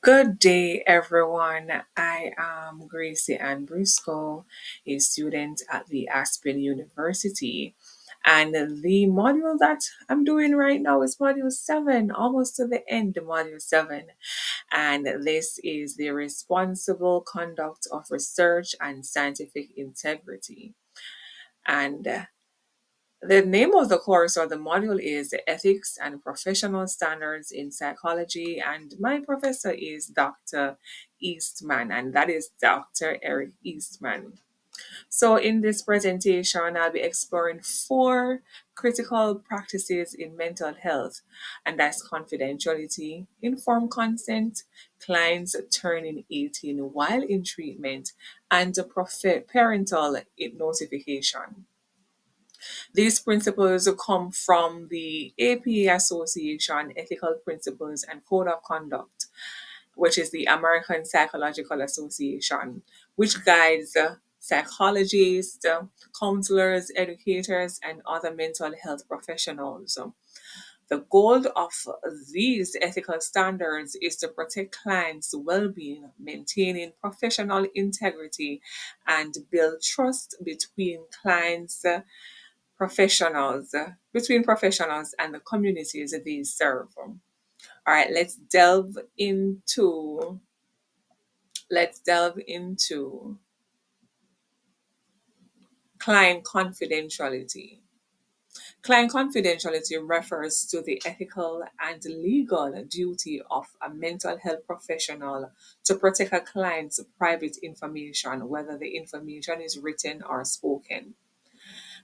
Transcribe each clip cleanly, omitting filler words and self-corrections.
Good day, everyone. I am Gracie Ann Briscoe, a student at the Aspen University. And the module that I'm doing right now is Module 7, almost to the end, Module 7. And this is the responsible conduct of research and scientific integrity. And the name of the course or the module is Ethics and Professional Standards in Psychology, and my professor is Dr. Eastman, and that is Dr. Eric Eastman. So, in this presentation, I'll be exploring four critical practices in mental health, and that's confidentiality, informed consent, clients turning 18 while in treatment, and parental notification. These principles come from the APA Association Ethical Principles and Code of Conduct, which is the American Psychological Association, which guides psychologists, counselors, educators, and other mental health professionals. The goal of these ethical standards is to protect clients' well being, maintaining professional integrity, and build trust between professionals and the communities that they serve. All right, let's delve into client confidentiality. Client confidentiality refers to the ethical and legal duty of a mental health professional to protect a client's private information, whether the information is written or spoken.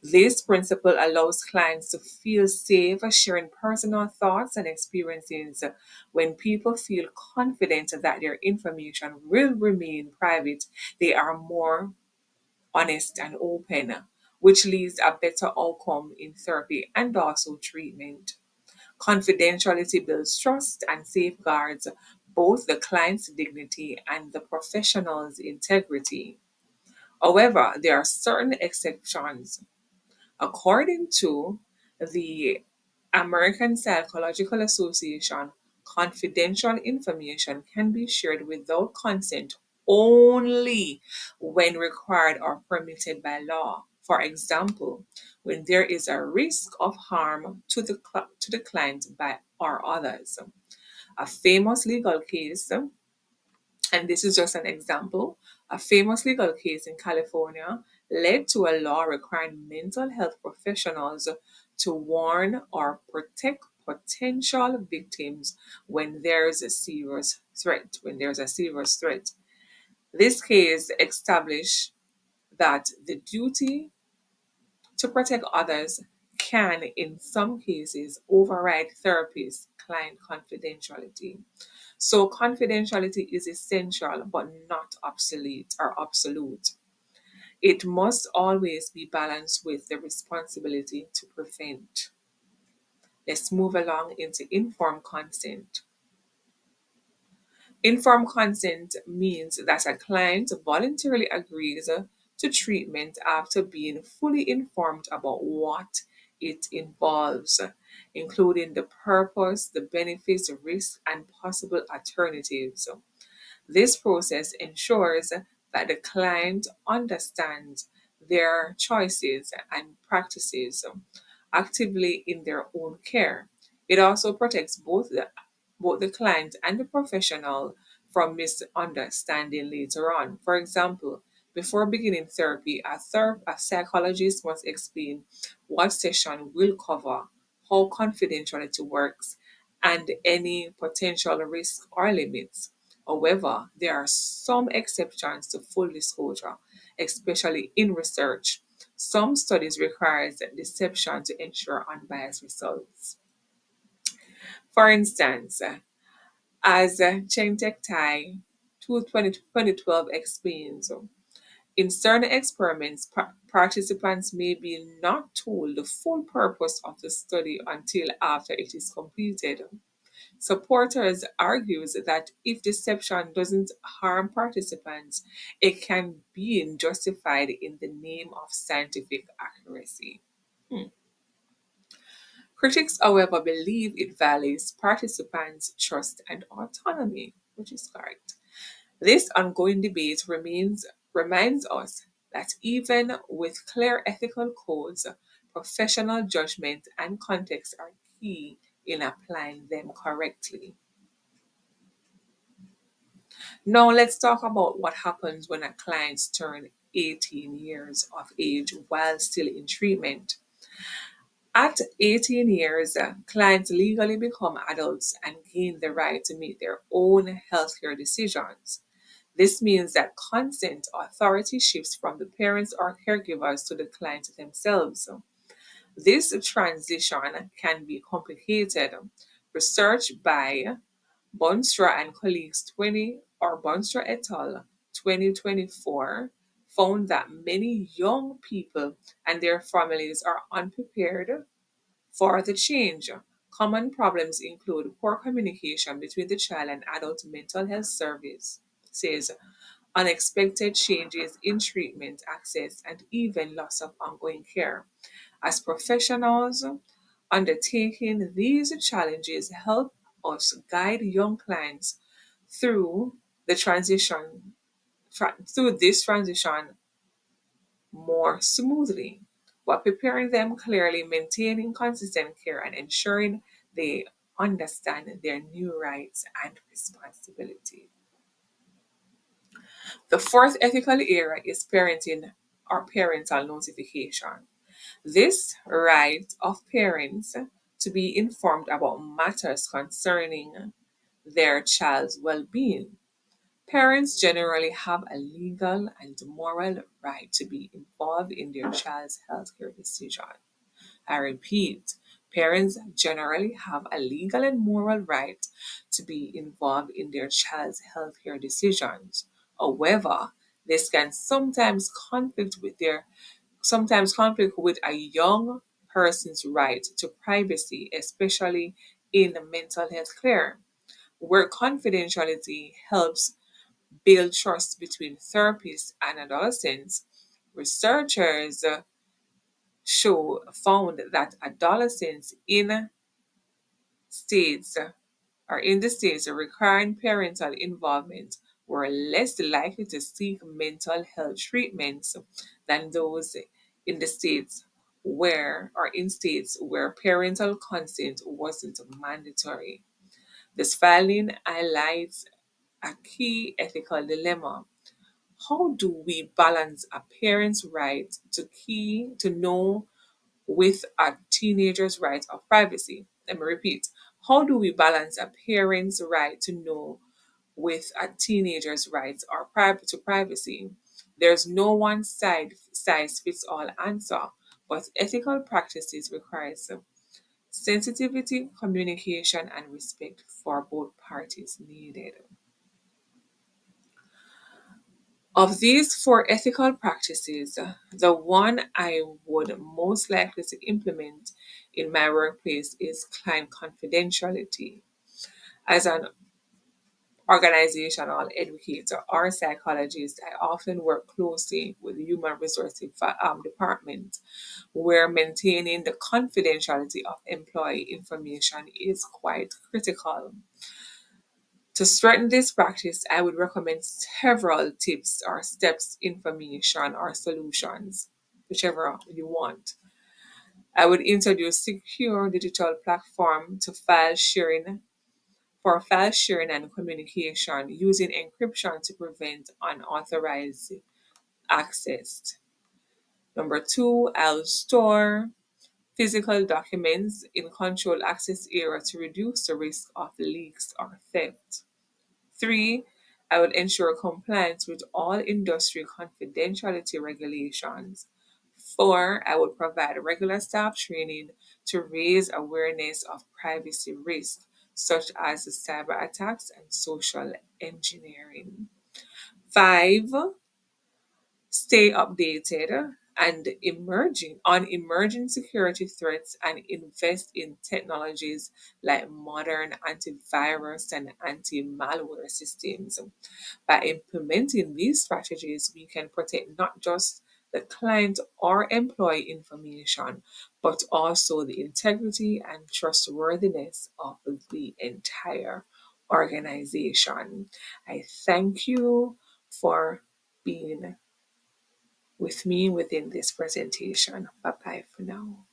This principle allows clients to feel safe sharing personal thoughts and experiences. When people feel confident that their information will remain private, they are more honest and open, which leads a better outcome in therapy and also treatment. Confidentiality builds trust and safeguards both the client's dignity and the professional's integrity. However, there are certain exceptions. According to the American Psychological Association, confidential information can be shared without consent only when required or permitted by law. For example, when there is a risk of harm to the client by or others. A famous legal case, and this is just an example, a famous legal case in California led to a law requiring mental health professionals to warn or protect potential victims when there's a serious threat. This case established that the duty to protect others can, in some cases, override therapist client confidentiality. So confidentiality is essential but not obsolete or absolute. It must always be balanced with the responsibility to prevent. Let's move along into informed consent. Informed consent means that a client voluntarily agrees to treatment after being fully informed about what it involves, including the purpose, the benefits, risks, and possible alternatives. This process ensures that the client understands their choices and practices actively in their own care. It also protects both the client and the professional from misunderstanding later on. For example, before beginning therapy, a psychologist must explain what session will cover, how confidentiality works, and any potential risks or limits. However, there are some exceptions to full disclosure, especially in research. Some studies require deception to ensure unbiased results. For instance, as Cheng Tek Tai 2012 explains, in certain experiments, participants may be not told the full purpose of the study until after it is completed. Supporters argues that if deception doesn't harm participants, it can be justified in the name of scientific accuracy. Hmm. Critics, however, believe it violates participants' trust and autonomy. which is correct. This ongoing debate reminds us that even with clear ethical codes, professional judgment and context are key in applying them correctly. Now, let's talk about what happens when a client turns 18 years of age while still in treatment. At 18 years, clients legally become adults and gain the right to make their own healthcare decisions. This means that consent authority shifts from the parents or caregivers to the client themselves. This transition can be complicated. Research by Bonstra and colleagues 20 or Bonstra et al. 2024 found that many young people and their families are unprepared for the change. Common problems include poor communication between the child and adult mental health service, says unexpected changes in treatment access, and even loss of ongoing care. As professionals, undertaking these challenges help us guide young clients through the transition through this transition more smoothly, while preparing them clearly, maintaining consistent care, and ensuring they understand their new rights and responsibilities. The fourth ethical area is parenting or parental notification. This right of parents to be informed about matters concerning their child's well being. Parents generally have a legal and moral right to be involved in their child's healthcare decision. I repeat, parents generally have a legal and moral right to be involved in their child's healthcare decisions. However, this can sometimes conflict with a young person's right to privacy, especially in mental health care, where confidentiality helps build trust between therapists and adolescents. Researchers show found that adolescents states in the states requiring parental involvement were less likely to seek mental health treatments than those in the states in states where parental consent wasn't mandatory. This filing highlights a key ethical dilemma. How do we balance a parent's right to know with a teenager's right of privacy? Let me repeat. How do we balance a parent's right to know with a teenager's rights or to privacy? There's no one size fits all answer, but ethical practices requires sensitivity, communication, and respect for both parties needed. Of these four ethical practices, the one I would most likely to implement in my workplace is client confidentiality. As an organizational educator or psychologist, I often work closely with the human resources department, where maintaining the confidentiality of employee information is quite critical. To strengthen this practice, I would recommend several tips or steps, information or solutions, whichever you want. I would introduce secure digital platform to file sharing and communication using encryption to prevent unauthorized access. Number two, I'll store physical documents in controlled access area to reduce the risk of leaks or theft. Three, I would ensure compliance with all industry confidentiality regulations. Four, I would provide regular staff training to raise awareness of privacy risks, such as cyber attacks and social engineering. Five, stay updated and emerging security threats and invest in technologies like modern antivirus and anti-malware systems. By implementing these strategies, we can protect not just the client or employee information, but also the integrity and trustworthiness of the entire organization. I thank you for being with me within this presentation. Bye bye for now.